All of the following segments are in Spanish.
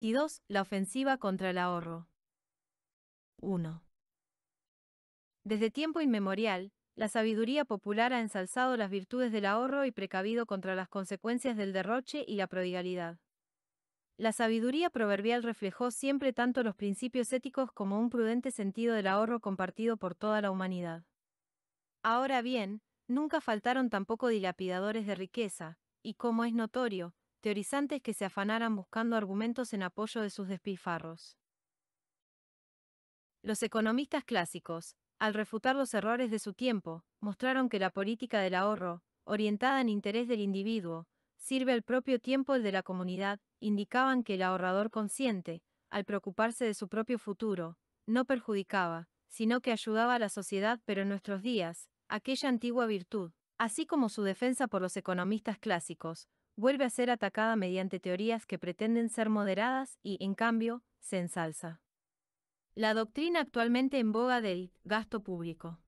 22. La ofensiva contra el ahorro. 1. Desde tiempo inmemorial, la sabiduría popular ha ensalzado las virtudes del ahorro y precavido contra las consecuencias del derroche y la prodigalidad. La sabiduría proverbial reflejó siempre tanto los principios éticos como un prudente sentido del ahorro compartido por toda la humanidad. Ahora bien, nunca faltaron tampoco dilapidadores de riqueza, y como es notorio, teorizantes que se afanaran buscando argumentos en apoyo de sus despilfarros. Los economistas clásicos, al refutar los errores de su tiempo, mostraron que la política del ahorro, orientada en interés del individuo, sirve al propio tiempo el de la comunidad. Indicaban que el ahorrador consciente, al preocuparse de su propio futuro, no perjudicaba, sino que ayudaba a la sociedad. Pero en nuestros días, aquella antigua virtud, así como su defensa por los economistas clásicos, vuelve a ser atacada mediante teorías que pretenden ser moderadas y, en cambio, se ensalza la doctrina actualmente en boga del gasto público.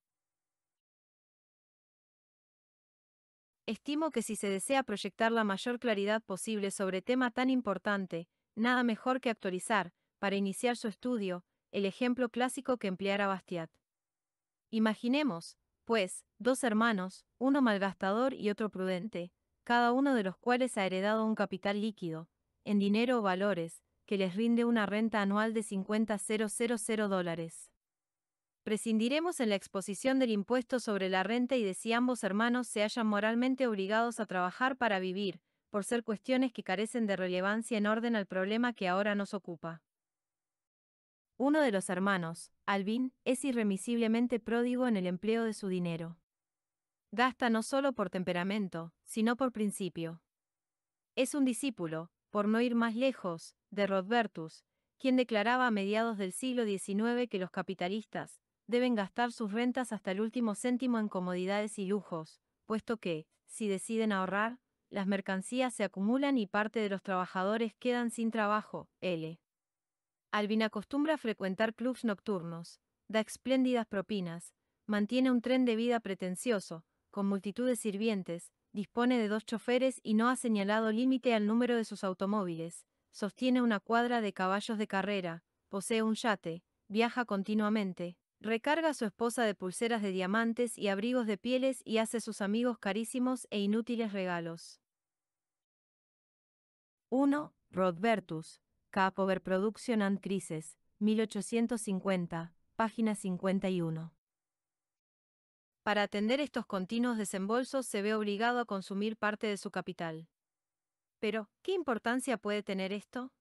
Estimo que si se desea proyectar la mayor claridad posible sobre tema tan importante, nada mejor que actualizar, para iniciar su estudio, el ejemplo clásico que empleara Bastiat. Imaginemos, pues, dos hermanos, uno malgastador y otro prudente, cada uno de los cuales ha heredado un capital líquido, en dinero o valores, que les rinde una renta anual de $50,000. Prescindiremos en la exposición del impuesto sobre la renta y de si ambos hermanos se hallan moralmente obligados a trabajar para vivir, por ser cuestiones que carecen de relevancia en orden al problema que ahora nos ocupa. Uno de los hermanos, Alvin, es irremisiblemente pródigo en el empleo de su dinero. Gasta no solo por temperamento, sino por principio. Es un discípulo, por no ir más lejos, de Rodbertus, quien declaraba a mediados del siglo XIX que los capitalistas deben gastar sus rentas hasta el último céntimo en comodidades y lujos, puesto que, si deciden ahorrar, las mercancías se acumulan y parte de los trabajadores quedan sin trabajo. L. Alvin acostumbra frecuentar clubs nocturnos, da espléndidas propinas, mantiene un tren de vida pretencioso, con multitud de sirvientes, dispone de 2 choferes y no ha señalado límite al número de sus automóviles, sostiene una cuadra de caballos de carrera, posee un yate, viaja continuamente, recarga a su esposa de pulseras de diamantes y abrigos de pieles y hace a sus amigos carísimos e inútiles regalos. 1. Rodbertus, Cap Overproduction and Crisis, 1850, página 51. Para atender estos continuos desembolsos se ve obligado a consumir parte de su capital. Pero, ¿qué importancia puede tener esto?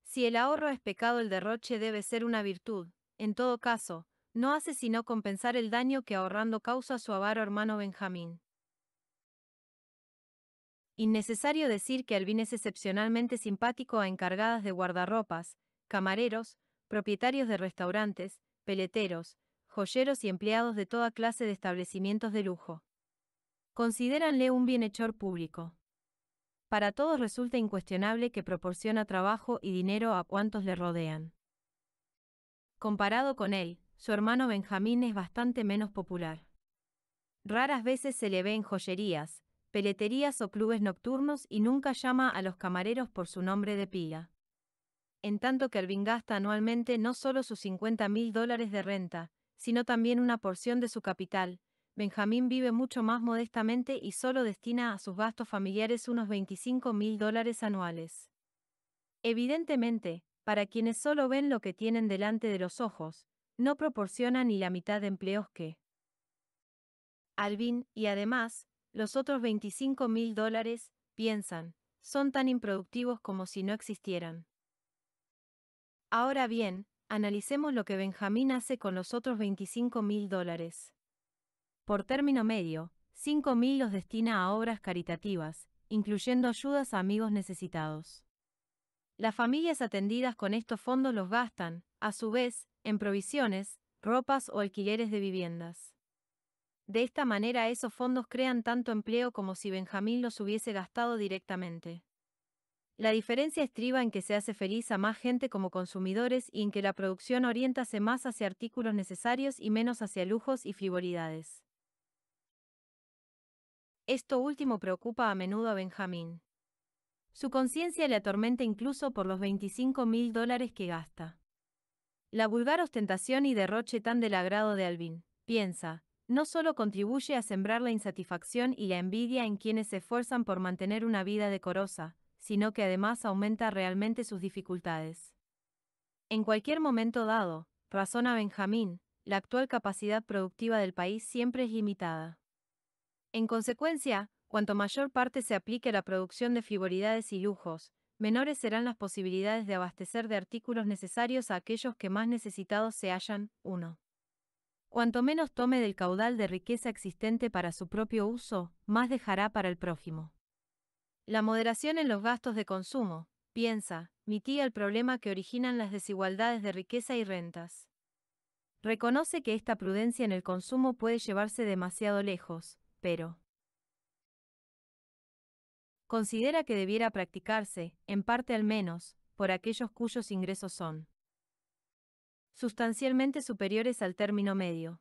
Si el ahorro es pecado, el derroche debe ser una virtud. En todo caso, no hace sino compensar el daño que ahorrando causa su avaro hermano Benjamín. Innecesario decir que Alvin es excepcionalmente simpático a encargadas de guardarropas, camareros, propietarios de restaurantes, peleteros, joyeros y empleados de toda clase de establecimientos de lujo. Considéranle un bienhechor público. Para todos resulta incuestionable que proporciona trabajo y dinero a cuantos le rodean. Comparado con él, su hermano Benjamín es bastante menos popular. Raras veces se le ve en joyerías, peleterías o clubes nocturnos y nunca llama a los camareros por su nombre de pila. En tanto que Alvin gasta anualmente no solo sus $50,000 de renta, sino también una porción de su capital, Benjamín vive mucho más modestamente y solo destina a sus gastos familiares unos $25,000 anuales. Evidentemente, para quienes solo ven lo que tienen delante de los ojos, no proporciona ni la mitad de empleos que Alvin, y además, los otros $25,000, piensan, son tan improductivos como si no existieran. Ahora bien, analicemos lo que Benjamín hace con los otros $25,000. Por término medio, 5,000 los destina a obras caritativas, incluyendo ayudas a amigos necesitados. Las familias atendidas con estos fondos los gastan, a su vez, en provisiones, ropas o alquileres de viviendas. De esta manera esos fondos crean tanto empleo como si Benjamín los hubiese gastado directamente. La diferencia estriba en que se hace feliz a más gente como consumidores y en que la producción oriéntase más hacia artículos necesarios y menos hacia lujos y frivolidades. Esto último preocupa a menudo a Benjamín. Su conciencia le atormenta incluso por los $25.000 que gasta. La vulgar ostentación y derroche tan del agrado de Alvin, piensa, no solo contribuye a sembrar la insatisfacción y la envidia en quienes se esfuerzan por mantener una vida decorosa, sino que además aumenta realmente sus dificultades. En cualquier momento dado, razona Benjamín, la actual capacidad productiva del país siempre es limitada. En consecuencia, cuanto mayor parte se aplique a la producción de frivolidades y lujos, menores serán las posibilidades de abastecer de artículos necesarios a aquellos que más necesitados se hallan. 1. Cuanto menos tome del caudal de riqueza existente para su propio uso, más dejará para el prójimo. La moderación en los gastos de consumo, piensa, mitiga el problema que originan las desigualdades de riqueza y rentas. Reconoce que esta prudencia en el consumo puede llevarse demasiado lejos, pero considera que debiera practicarse, en parte al menos, por aquellos cuyos ingresos son sustancialmente superiores al término medio.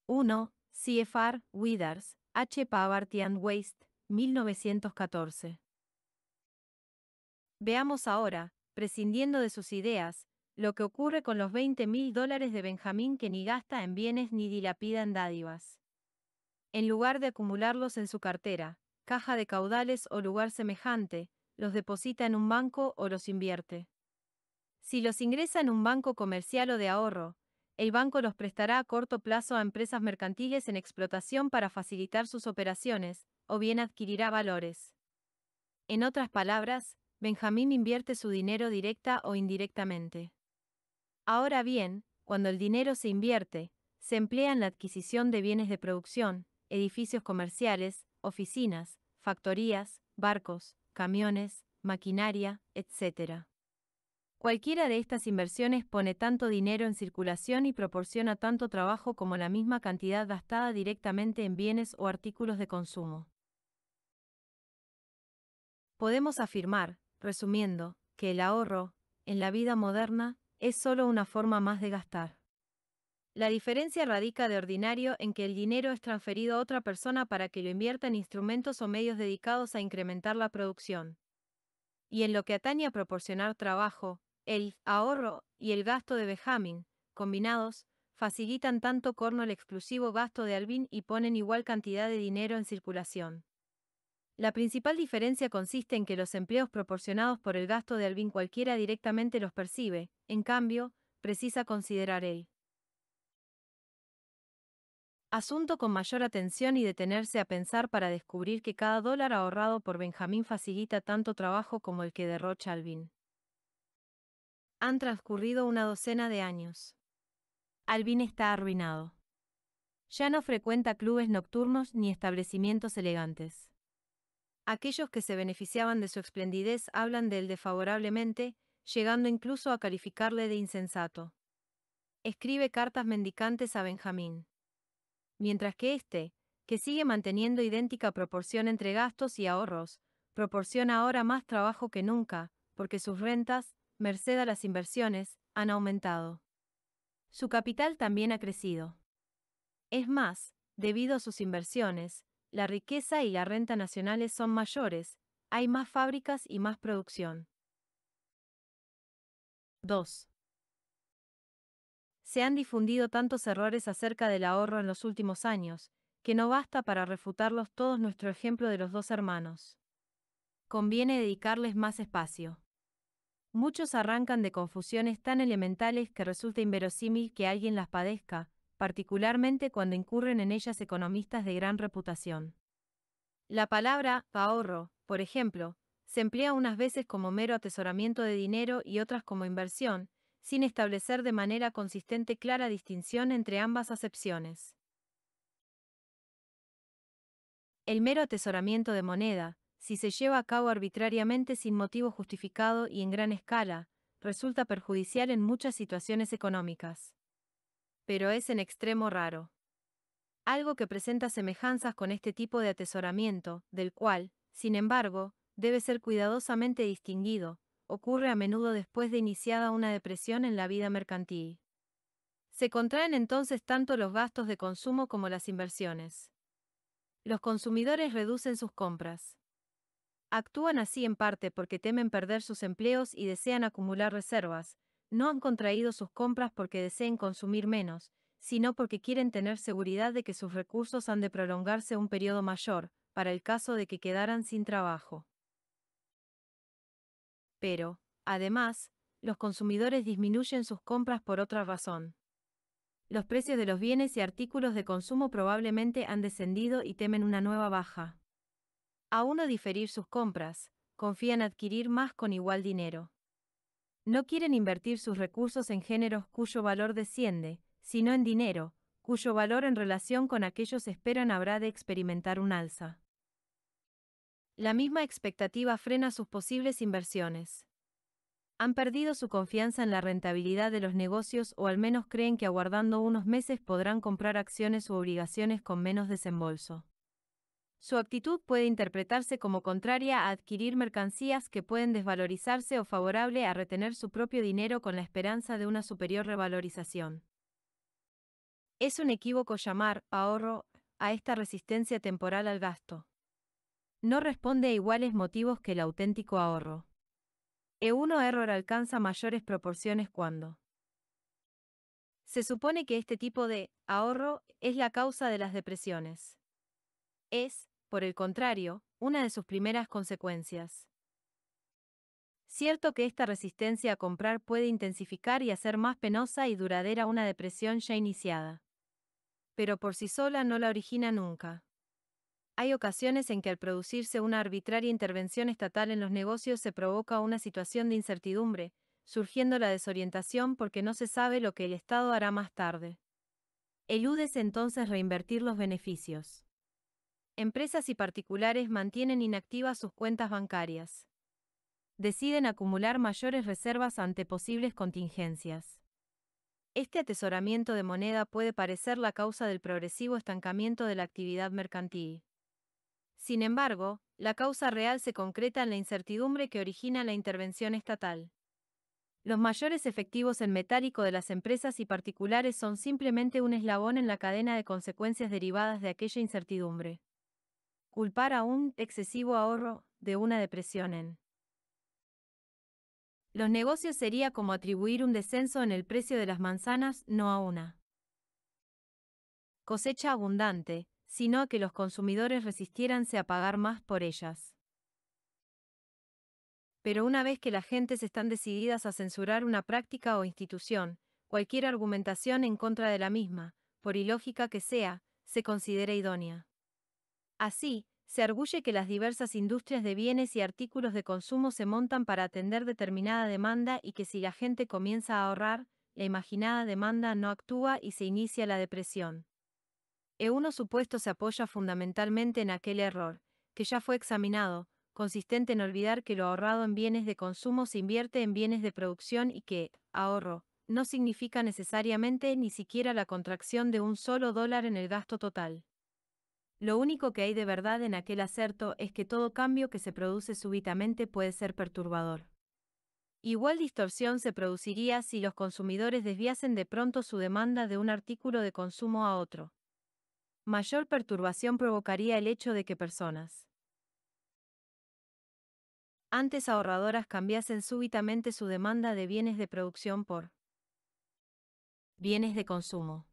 1. CFR, Withers, H. Poverty and Waste, 1914. Veamos ahora, prescindiendo de sus ideas, lo que ocurre con los $20.000 de Benjamín que ni gasta en bienes ni dilapida en dádivas. En lugar de acumularlos en su cartera, caja de caudales o lugar semejante, los deposita en un banco o los invierte. Si los ingresa en un banco comercial o de ahorro, el banco los prestará a corto plazo a empresas mercantiles en explotación para facilitar sus operaciones, o bien adquirirá valores. En otras palabras, Benjamín invierte su dinero directa o indirectamente. Ahora bien, cuando el dinero se invierte, se emplea en la adquisición de bienes de producción, edificios comerciales, oficinas, factorías, barcos, camiones, maquinaria, etc. Cualquiera de estas inversiones pone tanto dinero en circulación y proporciona tanto trabajo como la misma cantidad gastada directamente en bienes o artículos de consumo. Podemos afirmar, resumiendo, que el ahorro, en la vida moderna, es solo una forma más de gastar. La diferencia radica de ordinario en que el dinero es transferido a otra persona para que lo invierta en instrumentos o medios dedicados a incrementar la producción. Y en lo que atañe a proporcionar trabajo, el ahorro y el gasto de Benjamín, combinados, facilitan tanto corno el exclusivo gasto de Alvin y ponen igual cantidad de dinero en circulación. La principal diferencia consiste en que los empleos proporcionados por el gasto de Alvin cualquiera directamente los percibe, en cambio, precisa considerar el asunto con mayor atención y detenerse a pensar para descubrir que cada dólar ahorrado por Benjamín facilita tanto trabajo como el que derrocha Alvin. Han transcurrido una docena de años. Alvin está arruinado. Ya no frecuenta clubes nocturnos ni establecimientos elegantes. Aquellos que se beneficiaban de su esplendidez hablan de él desfavorablemente, llegando incluso a calificarle de insensato. Escribe cartas mendicantes a Benjamín. Mientras que éste, que sigue manteniendo idéntica proporción entre gastos y ahorros, proporciona ahora más trabajo que nunca, porque sus rentas, merced a las inversiones, han aumentado. Su capital también ha crecido. Es más, debido a sus inversiones, la riqueza y la renta nacionales son mayores, hay más fábricas y más producción. 2. Se han difundido tantos errores acerca del ahorro en los últimos años, que no basta para refutarlos todos nuestro ejemplo de los dos hermanos. Conviene dedicarles más espacio. Muchos arrancan de confusiones tan elementales que resulta inverosímil que alguien las padezca, particularmente cuando incurren en ellas economistas de gran reputación. La palabra ahorro, por ejemplo, se emplea unas veces como mero atesoramiento de dinero y otras como inversión, sin establecer de manera consistente clara distinción entre ambas acepciones. El mero atesoramiento de moneda, si se lleva a cabo arbitrariamente sin motivo justificado y en gran escala, resulta perjudicial en muchas situaciones económicas. Pero es en extremo raro. Algo que presenta semejanzas con este tipo de atesoramiento, del cual, sin embargo, debe ser cuidadosamente distinguido, ocurre a menudo después de iniciada una depresión en la vida mercantil. Se contraen entonces tanto los gastos de consumo como las inversiones. Los consumidores reducen sus compras. Actúan así en parte porque temen perder sus empleos y desean acumular reservas. No han contraído sus compras porque deseen consumir menos, sino porque quieren tener seguridad de que sus recursos han de prolongarse un periodo mayor, para el caso de que quedaran sin trabajo. Pero, además, los consumidores disminuyen sus compras por otra razón. Los precios de los bienes y artículos de consumo probablemente han descendido y temen una nueva baja. Aún no diferir sus compras, confían adquirir más con igual dinero. No quieren invertir sus recursos en géneros cuyo valor desciende, sino en dinero, cuyo valor en relación con aquellos esperan habrá de experimentar un alza. La misma expectativa frena sus posibles inversiones. Han perdido su confianza en la rentabilidad de los negocios o al menos creen que aguardando unos meses podrán comprar acciones u obligaciones con menos desembolso. Su actitud puede interpretarse como contraria a adquirir mercancías que pueden desvalorizarse o favorable a retener su propio dinero con la esperanza de una superior revalorización. Es un equívoco llamar ahorro a esta resistencia temporal al gasto. No responde a iguales motivos que el auténtico ahorro. Un error alcanza mayores proporciones cuando se supone que este tipo de ahorro es la causa de las depresiones. Es, por el contrario, una de sus primeras consecuencias. Cierto que esta resistencia a comprar puede intensificar y hacer más penosa y duradera una depresión ya iniciada. Pero por sí sola no la origina nunca. Hay ocasiones en que al producirse una arbitraria intervención estatal en los negocios se provoca una situación de incertidumbre, surgiendo la desorientación porque no se sabe lo que el Estado hará más tarde. Elúdese entonces reinvertir los beneficios. Empresas y particulares mantienen inactivas sus cuentas bancarias. Deciden acumular mayores reservas ante posibles contingencias. Este atesoramiento de moneda puede parecer la causa del progresivo estancamiento de la actividad mercantil. Sin embargo, la causa real se concreta en la incertidumbre que origina la intervención estatal. Los mayores efectivos en metálico de las empresas y particulares son simplemente un eslabón en la cadena de consecuencias derivadas de aquella incertidumbre. Culpar a un excesivo ahorro de una depresión en los negocios sería como atribuir un descenso en el precio de las manzanas no a una cosecha abundante, sino a que los consumidores resistiéranse a pagar más por ellas. Pero una vez que las gentes están decididas a censurar una práctica o institución, cualquier argumentación en contra de la misma, por ilógica que sea, se considera idónea. Así, se arguye que las diversas industrias de bienes y artículos de consumo se montan para atender determinada demanda y que si la gente comienza a ahorrar, la imaginada demanda no actúa y se inicia la depresión. Uno supuesto se apoya fundamentalmente en aquel error, que ya fue examinado, consistente en olvidar que lo ahorrado en bienes de consumo se invierte en bienes de producción y que, ahorro, no significa necesariamente ni siquiera la contracción de un solo dólar en el gasto total. Lo único que hay de verdad en aquel acerto es que todo cambio que se produce súbitamente puede ser perturbador. Igual distorsión se produciría si los consumidores desviasen de pronto su demanda de un artículo de consumo a otro. Mayor perturbación provocaría el hecho de que personas antes ahorradoras cambiasen súbitamente su demanda de bienes de producción por bienes de consumo.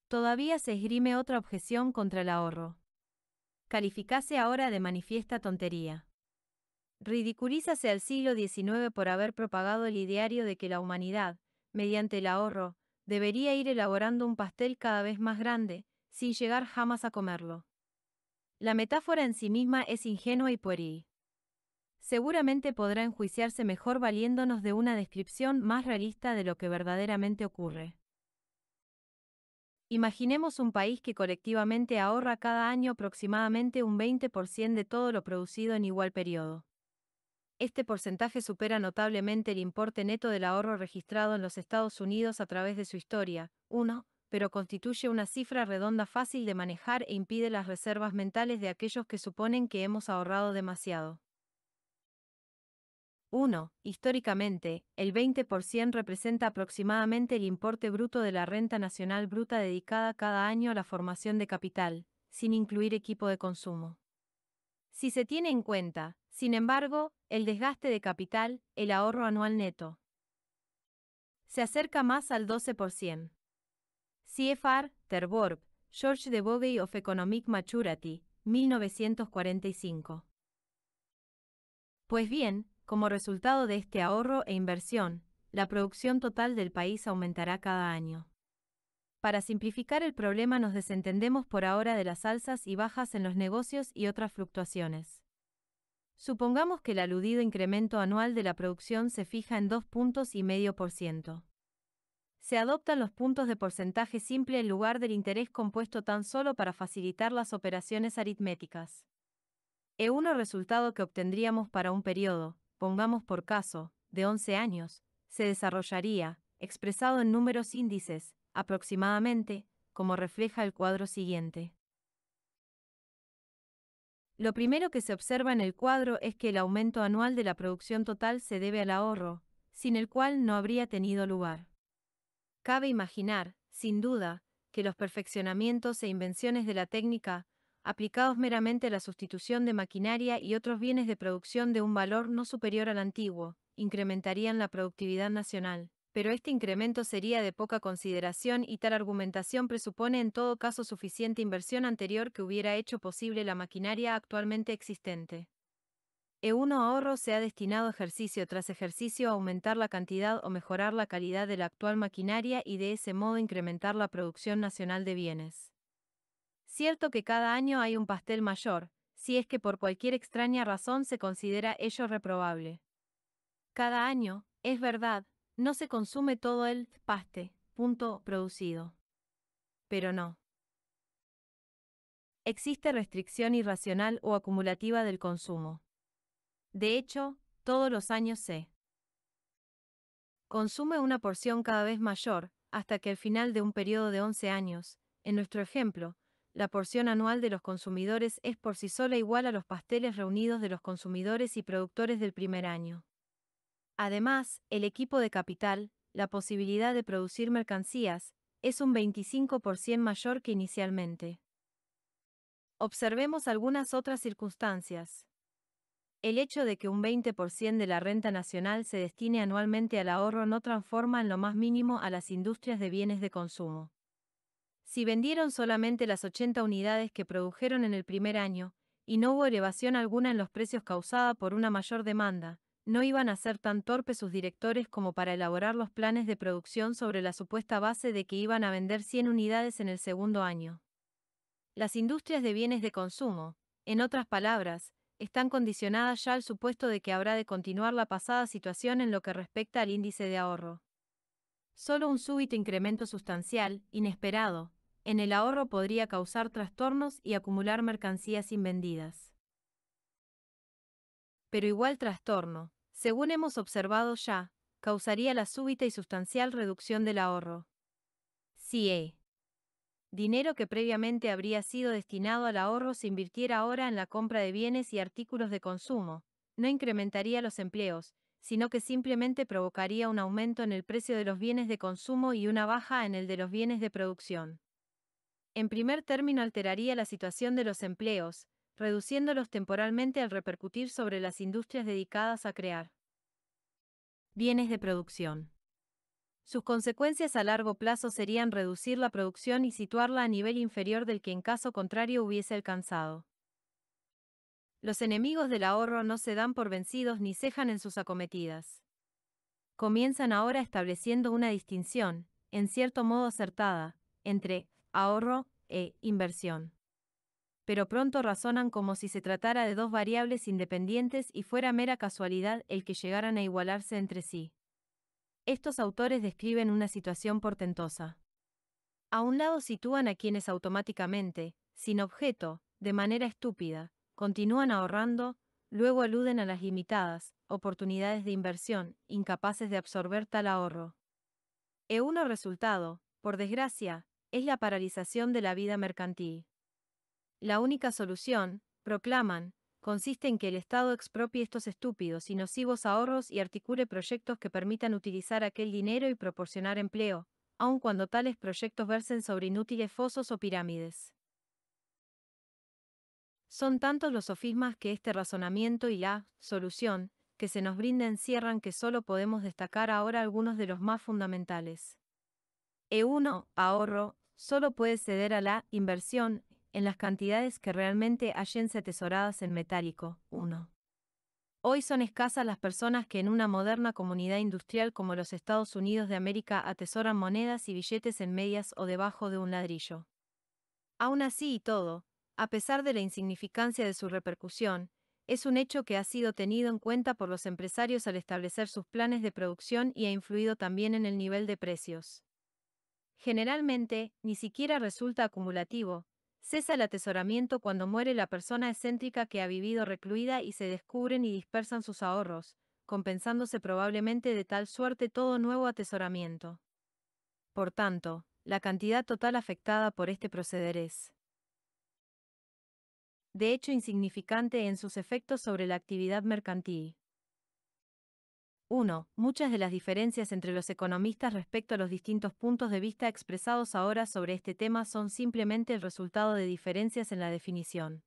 Todavía se esgrime otra objeción contra el ahorro. Calificase ahora de manifiesta tontería. Ridiculízase al siglo XIX por haber propagado el ideario de que la humanidad, mediante el ahorro, debería ir elaborando un pastel cada vez más grande, sin llegar jamás a comerlo. La metáfora en sí misma es ingenua y pueril. Seguramente podrá enjuiciarse mejor valiéndonos de una descripción más realista de lo que verdaderamente ocurre. Imaginemos un país que colectivamente ahorra cada año aproximadamente un 20% de todo lo producido en igual periodo. Este porcentaje supera notablemente el importe neto del ahorro registrado en los Estados Unidos a través de su historia, pero constituye una cifra redonda fácil de manejar e impide las reservas mentales de aquellos que suponen que hemos ahorrado demasiado. 1. Históricamente, el 20% representa aproximadamente el importe bruto de la renta nacional bruta dedicada cada año a la formación de capital, sin incluir equipo de consumo. Si se tiene en cuenta, sin embargo, el desgaste de capital, el ahorro anual neto se acerca más al 12%. CFR, Terborg, George de Bogey of Economic Maturity, 1945. Pues bien, como resultado de este ahorro e inversión, la producción total del país aumentará cada año. Para simplificar el problema nos desentendemos por ahora de las alzas y bajas en los negocios y otras fluctuaciones. Supongamos que el aludido incremento anual de la producción se fija en 2,5%. Se adoptan los puntos de porcentaje simple en lugar del interés compuesto tan solo para facilitar las operaciones aritméticas. E1 resultado que obtendríamos para un periodo, pongamos por caso, de 11 años, se desarrollaría, expresado en números índices, aproximadamente, como refleja el cuadro siguiente. Lo primero que se observa en el cuadro es que el aumento anual de la producción total se debe al ahorro, sin el cual no habría tenido lugar. Cabe imaginar, sin duda, que los perfeccionamientos e invenciones de la técnica, aplicados meramente a la sustitución de maquinaria y otros bienes de producción de un valor no superior al antiguo, incrementarían la productividad nacional. Pero este incremento sería de poca consideración y tal argumentación presupone en todo caso suficiente inversión anterior que hubiera hecho posible la maquinaria actualmente existente. E1 ahorro se ha destinado ejercicio tras ejercicio a aumentar la cantidad o mejorar la calidad de la actual maquinaria y de ese modo incrementar la producción nacional de bienes. Cierto que cada año hay un pastel mayor, si es que por cualquier extraña razón se considera ello reprobable. Cada año, es verdad, no se consume todo el punto producido. Pero no existe restricción irracional o acumulativa del consumo. De hecho, todos los años se consume una porción cada vez mayor, hasta que al final de un periodo de 11 años, en nuestro ejemplo, la porción anual de los consumidores es por sí sola igual a los pasteles reunidos de los consumidores y productores del primer año. Además, el equipo de capital, la posibilidad de producir mercancías, es un 25% mayor que inicialmente. Observemos algunas otras circunstancias. El hecho de que un 20% de la renta nacional se destine anualmente al ahorro no transforma en lo más mínimo a las industrias de bienes de consumo. Si vendieron solamente las 80 unidades que produjeron en el primer año, y no hubo elevación alguna en los precios causada por una mayor demanda, no iban a ser tan torpes sus directores como para elaborar los planes de producción sobre la supuesta base de que iban a vender 100 unidades en el segundo año. Las industrias de bienes de consumo, en otras palabras, están condicionadas ya al supuesto de que habrá de continuar la pasada situación en lo que respecta al índice de ahorro. Solo un súbito incremento sustancial, inesperado, en el ahorro podría causar trastornos y acumular mercancías invendidas. Pero igual trastorno, según hemos observado ya, causaría la súbita y sustancial reducción del ahorro. CA. Dinero que previamente habría sido destinado al ahorro se invirtiera ahora en la compra de bienes y artículos de consumo, no incrementaría los empleos, sino que simplemente provocaría un aumento en el precio de los bienes de consumo y una baja en el de los bienes de producción. En primer término alteraría la situación de los empleos, reduciéndolos temporalmente al repercutir sobre las industrias dedicadas a crear bienes de producción. Sus consecuencias a largo plazo serían reducir la producción y situarla a nivel inferior del que en caso contrario hubiese alcanzado. Los enemigos del ahorro no se dan por vencidos ni cejan en sus acometidas. Comienzan ahora estableciendo una distinción, en cierto modo acertada, entre ahorro e inversión. Pero pronto razonan como si se tratara de dos variables independientes y fuera mera casualidad el que llegaran a igualarse entre sí. Estos autores describen una situación portentosa. A un lado sitúan a quienes automáticamente, sin objeto, de manera estúpida, continúan ahorrando, luego aluden a las limitadas oportunidades de inversión, incapaces de absorber tal ahorro. E1 resultado, por desgracia, es la paralización de la vida mercantil. La única solución, proclaman, consiste en que el Estado expropie estos estúpidos y nocivos ahorros y articule proyectos que permitan utilizar aquel dinero y proporcionar empleo, aun cuando tales proyectos versen sobre inútiles fosos o pirámides. Son tantos los sofismas que este razonamiento y la solución que se nos brinda encierran que solo podemos destacar ahora algunos de los más fundamentales. E1. Ahorro, solo puede ceder a la inversión en las cantidades que realmente hallense atesoradas en metálico. 1. Hoy son escasas las personas que en una moderna comunidad industrial como los Estados Unidos de América atesoran monedas y billetes en medias o debajo de un ladrillo. Aún así y todo, a pesar de la insignificancia de su repercusión, es un hecho que ha sido tenido en cuenta por los empresarios al establecer sus planes de producción y ha influido también en el nivel de precios. Generalmente, ni siquiera resulta acumulativo. Cesa el atesoramiento cuando muere la persona excéntrica que ha vivido recluida y se descubren y dispersan sus ahorros, compensándose probablemente de tal suerte todo nuevo atesoramiento. Por tanto, la cantidad total afectada por este proceder es, de hecho, insignificante en sus efectos sobre la actividad mercantil. 1. Muchas de las diferencias entre los economistas respecto a los distintos puntos de vista expresados ahora sobre este tema son simplemente el resultado de diferencias en la definición.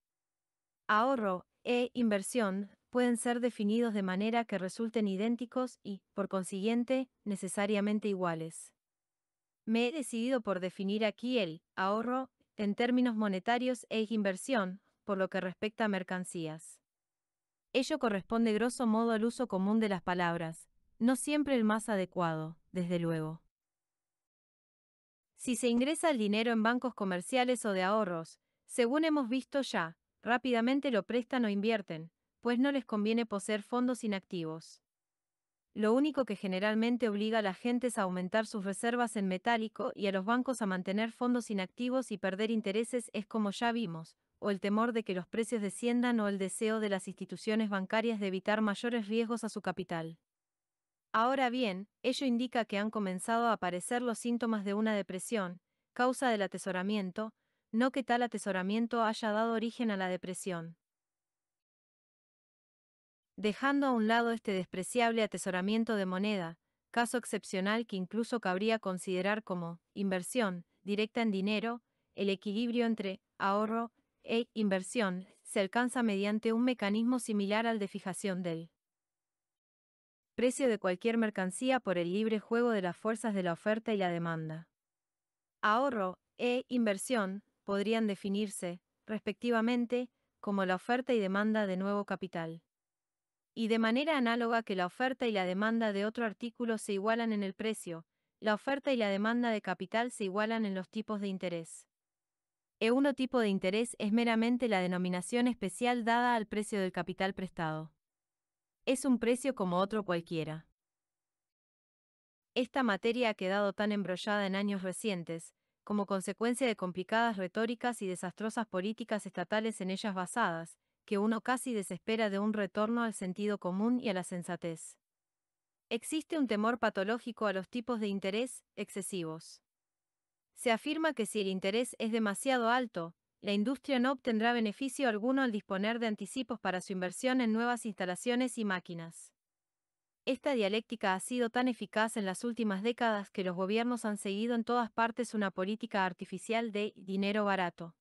Ahorro e inversión pueden ser definidos de manera que resulten idénticos y, por consiguiente, necesariamente iguales. Me he decidido por definir aquí el ahorro en términos monetarios e inversión, por lo que respecta a mercancías. Ello corresponde grosso modo al uso común de las palabras, no siempre el más adecuado, desde luego. Si se ingresa el dinero en bancos comerciales o de ahorros, según hemos visto ya, rápidamente lo prestan o invierten, pues no les conviene poseer fondos inactivos. Lo único que generalmente obliga a las gentes a aumentar sus reservas en metálico y a los bancos a mantener fondos inactivos y perder intereses es, como ya vimos, o el temor de que los precios desciendan o el deseo de las instituciones bancarias de evitar mayores riesgos a su capital. Ahora bien, ello indica que han comenzado a aparecer los síntomas de una depresión, causa del atesoramiento, no que tal atesoramiento haya dado origen a la depresión. Dejando a un lado este despreciable atesoramiento de moneda, caso excepcional que incluso cabría considerar como inversión directa en dinero, el equilibrio entre ahorro e inversión se alcanza mediante un mecanismo similar al de fijación del precio de cualquier mercancía por el libre juego de las fuerzas de la oferta y la demanda. Ahorro e inversión podrían definirse, respectivamente, como la oferta y demanda de nuevo capital. Y de manera análoga que la oferta y la demanda de otro artículo se igualan en el precio, la oferta y la demanda de capital se igualan en los tipos de interés. E1 tipo de interés es meramente la denominación especial dada al precio del capital prestado. Es un precio como otro cualquiera. Esta materia ha quedado tan embrollada en años recientes, como consecuencia de complicadas retóricas y desastrosas políticas estatales en ellas basadas, que uno casi desespera de un retorno al sentido común y a la sensatez. Existe un temor patológico a los tipos de interés excesivos. Se afirma que si el interés es demasiado alto, la industria no obtendrá beneficio alguno al disponer de anticipos para su inversión en nuevas instalaciones y máquinas. Esta dialéctica ha sido tan eficaz en las últimas décadas que los gobiernos han seguido en todas partes una política artificial de dinero barato.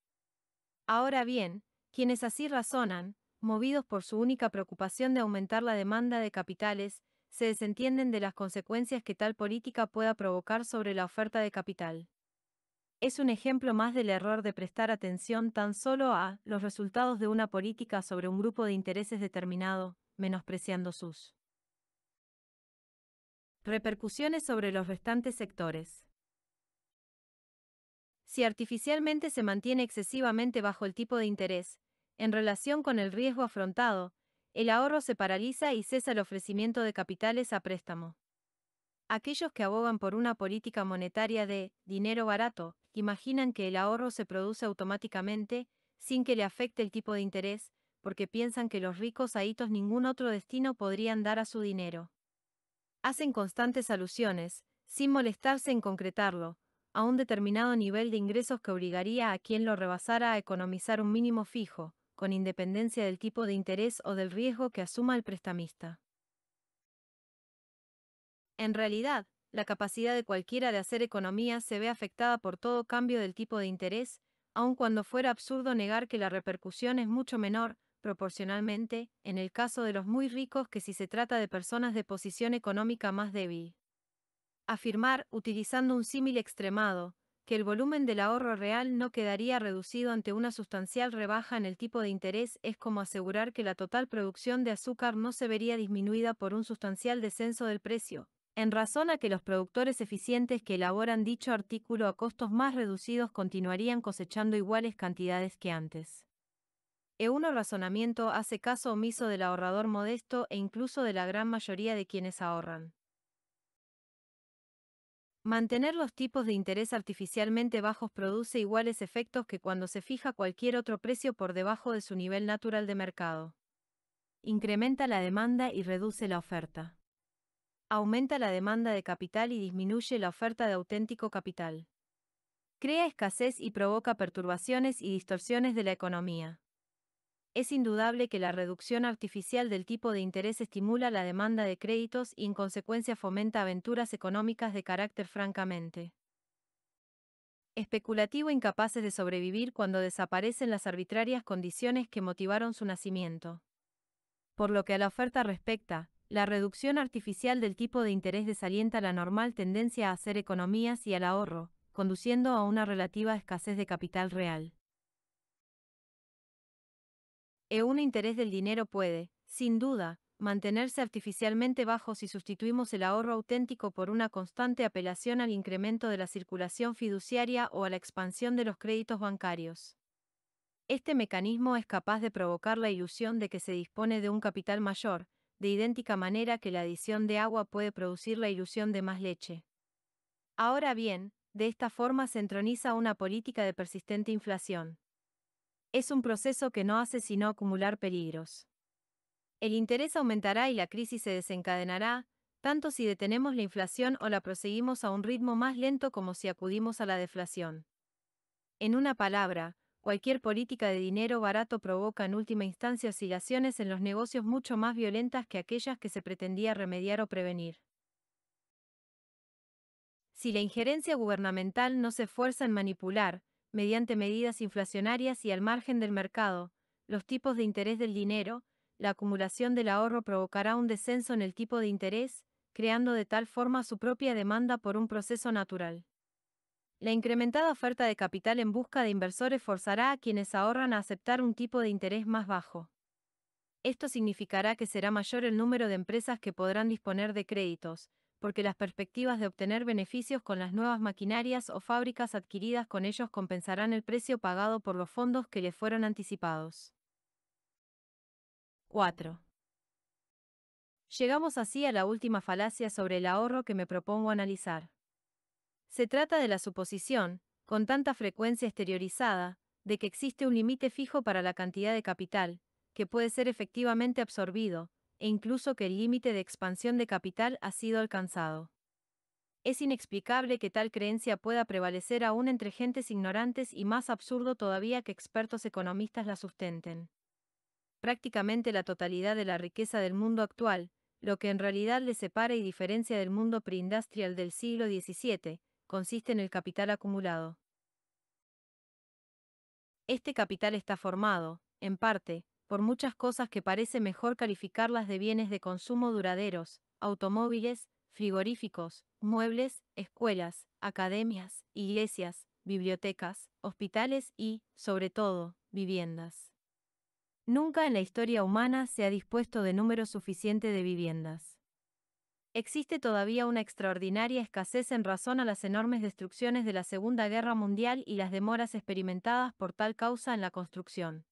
Ahora bien, quienes así razonan, movidos por su única preocupación de aumentar la demanda de capitales, se desentienden de las consecuencias que tal política pueda provocar sobre la oferta de capital. Es un ejemplo más del error de prestar atención tan solo a los resultados de una política sobre un grupo de intereses determinado, menospreciando sus repercusiones sobre los restantes sectores. Si artificialmente se mantiene excesivamente bajo el tipo de interés, en relación con el riesgo afrontado, el ahorro se paraliza y cesa el ofrecimiento de capitales a préstamo. Aquellos que abogan por una política monetaria de dinero barato, imaginan que el ahorro se produce automáticamente, sin que le afecte el tipo de interés, porque piensan que los ricos a hitos ningún otro destino podrían dar a su dinero. Hacen constantes alusiones, sin molestarse en concretarlo, a un determinado nivel de ingresos que obligaría a quien lo rebasara a economizar un mínimo fijo, con independencia del tipo de interés o del riesgo que asuma el prestamista. En realidad, la capacidad de cualquiera de hacer economía se ve afectada por todo cambio del tipo de interés, aun cuando fuera absurdo negar que la repercusión es mucho menor, proporcionalmente, en el caso de los muy ricos que si se trata de personas de posición económica más débil. Afirmar, utilizando un símil extremado, que el volumen del ahorro real no quedaría reducido ante una sustancial rebaja en el tipo de interés es como asegurar que la total producción de azúcar no se vería disminuida por un sustancial descenso del precio, en razón a que los productores eficientes que elaboran dicho artículo a costos más reducidos continuarían cosechando iguales cantidades que antes. Un razonamiento hace caso omiso del ahorrador modesto e incluso de la gran mayoría de quienes ahorran. Mantener los tipos de interés artificialmente bajos produce iguales efectos que cuando se fija cualquier otro precio por debajo de su nivel natural de mercado. Incrementa la demanda y reduce la oferta. Aumenta la demanda de capital y disminuye la oferta de auténtico capital. Crea escasez y provoca perturbaciones y distorsiones de la economía. Es indudable que la reducción artificial del tipo de interés estimula la demanda de créditos y en consecuencia fomenta aventuras económicas de carácter francamente especulativo incapaces de sobrevivir cuando desaparecen las arbitrarias condiciones que motivaron su nacimiento. Por lo que a la oferta respecta, la reducción artificial del tipo de interés desalienta la normal tendencia a hacer economías y al ahorro, conduciendo a una relativa escasez de capital real. Un interés del dinero puede, sin duda, mantenerse artificialmente bajo si sustituimos el ahorro auténtico por una constante apelación al incremento de la circulación fiduciaria o a la expansión de los créditos bancarios. Este mecanismo es capaz de provocar la ilusión de que se dispone de un capital mayor, de idéntica manera que la adición de agua puede producir la ilusión de más leche. Ahora bien, de esta forma se entroniza una política de persistente inflación. Es un proceso que no hace sino acumular peligros. El interés aumentará y la crisis se desencadenará, tanto si detenemos la inflación o la proseguimos a un ritmo más lento como si acudimos a la deflación. En una palabra, cualquier política de dinero barato provoca en última instancia oscilaciones en los negocios mucho más violentas que aquellas que se pretendía remediar o prevenir. Si la injerencia gubernamental no se esfuerza en manipular, mediante medidas inflacionarias y al margen del mercado, los tipos de interés del dinero, la acumulación del ahorro provocará un descenso en el tipo de interés, creando de tal forma su propia demanda por un proceso natural. La incrementada oferta de capital en busca de inversores forzará a quienes ahorran a aceptar un tipo de interés más bajo. Esto significará que será mayor el número de empresas que podrán disponer de créditos, porque las perspectivas de obtener beneficios con las nuevas maquinarias o fábricas adquiridas con ellos compensarán el precio pagado por los fondos que les fueron anticipados. 4. Llegamos así a la última falacia sobre el ahorro que me propongo analizar. Se trata de la suposición, con tanta frecuencia exteriorizada, de que existe un límite fijo para la cantidad de capital, que puede ser efectivamente absorbido, e incluso que el límite de expansión de capital ha sido alcanzado. Es inexplicable que tal creencia pueda prevalecer aún entre gentes ignorantes y más absurdo todavía que expertos economistas la sustenten. Prácticamente la totalidad de la riqueza del mundo actual, lo que en realidad le separa y diferencia del mundo preindustrial del siglo XVII, consiste en el capital acumulado. Este capital está formado, en parte, por muchas cosas que parece mejor calificarlas de bienes de consumo duraderos, automóviles, frigoríficos, muebles, escuelas, academias, iglesias, bibliotecas, hospitales y, sobre todo, viviendas. Nunca en la historia humana se ha dispuesto de número suficiente de viviendas. Existe todavía una extraordinaria escasez en razón a las enormes destrucciones de la Segunda Guerra Mundial y las demoras experimentadas por tal causa en la construcción.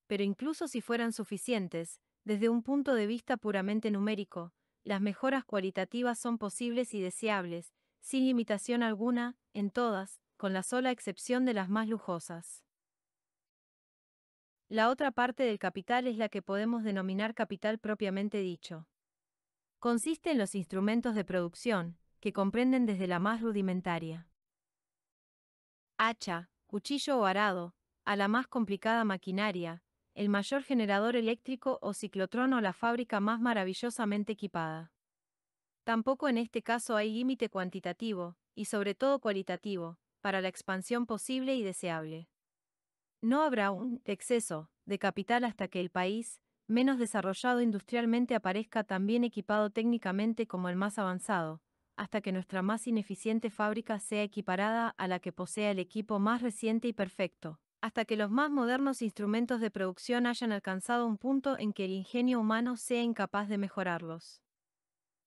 Pero incluso si fueran suficientes, desde un punto de vista puramente numérico, las mejoras cualitativas son posibles y deseables, sin limitación alguna, en todas, con la sola excepción de las más lujosas. La otra parte del capital es la que podemos denominar capital propiamente dicho. Consiste en los instrumentos de producción, que comprenden desde la más rudimentaria hacha, cuchillo o arado, a la más complicada maquinaria, el mayor generador eléctrico o ciclotrón o la fábrica más maravillosamente equipada. Tampoco en este caso hay límite cuantitativo, y sobre todo cualitativo, para la expansión posible y deseable. No habrá un exceso de capital hasta que el país menos desarrollado industrialmente aparezca tan bien equipado técnicamente como el más avanzado, hasta que nuestra más ineficiente fábrica sea equiparada a la que posea el equipo más reciente y perfecto, hasta que los más modernos instrumentos de producción hayan alcanzado un punto en que el ingenio humano sea incapaz de mejorarlos.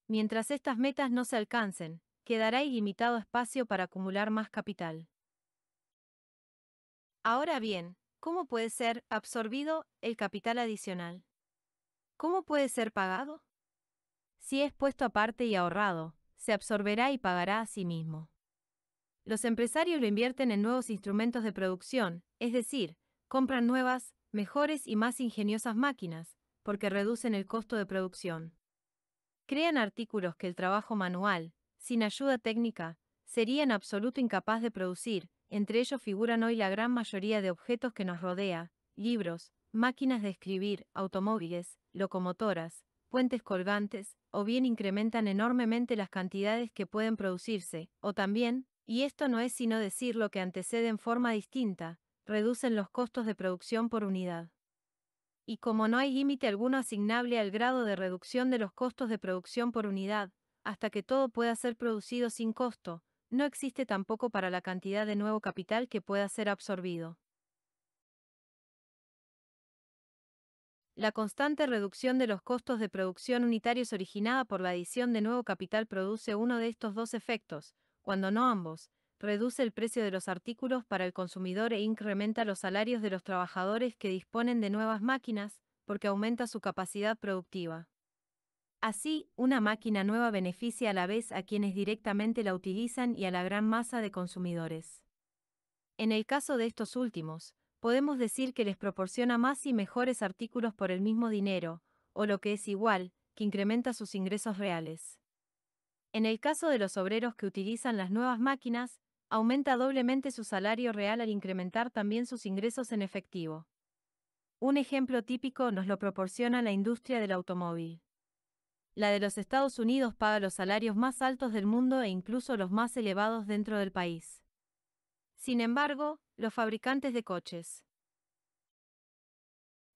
Mientras estas metas no se alcancen, quedará ilimitado espacio para acumular más capital. Ahora bien, ¿cómo puede ser absorbido el capital adicional? ¿Cómo puede ser pagado? Si es puesto aparte y ahorrado, se absorberá y pagará a sí mismo. Los empresarios lo invierten en nuevos instrumentos de producción, es decir, compran nuevas, mejores y más ingeniosas máquinas, porque reducen el costo de producción. Crean artículos que el trabajo manual, sin ayuda técnica, sería en absoluto incapaz de producir, entre ellos figuran hoy la gran mayoría de objetos que nos rodea: libros, máquinas de escribir, automóviles, locomotoras, puentes colgantes, o bien incrementan enormemente las cantidades que pueden producirse, o también, y esto no es sino decir lo que antecede en forma distinta, reducen los costos de producción por unidad. Y como no hay límite alguno asignable al grado de reducción de los costos de producción por unidad, hasta que todo pueda ser producido sin costo, no existe tampoco para la cantidad de nuevo capital que pueda ser absorbido. La constante reducción de los costos de producción unitarios originada por la adición de nuevo capital produce uno de estos dos efectos, cuando no ambos: reduce el precio de los artículos para el consumidor e incrementa los salarios de los trabajadores que disponen de nuevas máquinas, porque aumenta su capacidad productiva. Así, una máquina nueva beneficia a la vez a quienes directamente la utilizan y a la gran masa de consumidores. En el caso de estos últimos, podemos decir que les proporciona más y mejores artículos por el mismo dinero, o lo que es igual, que incrementa sus ingresos reales. En el caso de los obreros que utilizan las nuevas máquinas, aumenta doblemente su salario real al incrementar también sus ingresos en efectivo. Un ejemplo típico nos lo proporciona la industria del automóvil. La de los Estados Unidos paga los salarios más altos del mundo e incluso los más elevados dentro del país. Sin embargo, los fabricantes de coches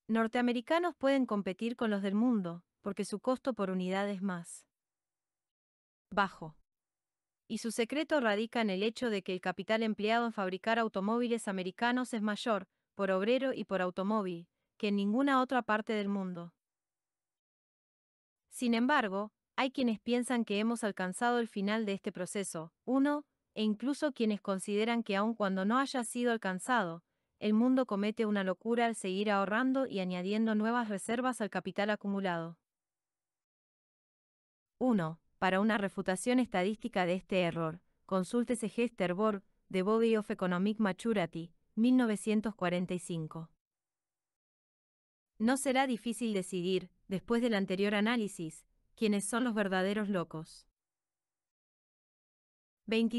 norteamericanos pueden competir con los del mundo, porque su costo por unidad es más bajo. Y su secreto radica en el hecho de que el capital empleado en fabricar automóviles americanos es mayor, por obrero y por automóvil, que en ninguna otra parte del mundo. Sin embargo, hay quienes piensan que hemos alcanzado el final de este proceso, e incluso quienes consideran que aun cuando no haya sido alcanzado, el mundo comete una locura al seguir ahorrando y añadiendo nuevas reservas al capital acumulado. 1. Para una refutación estadística de este error, consúltese Hester Borg, The Body of Economic Maturity, 1945. No será difícil decidir, después del anterior análisis, quiénes son los verdaderos locos. 23.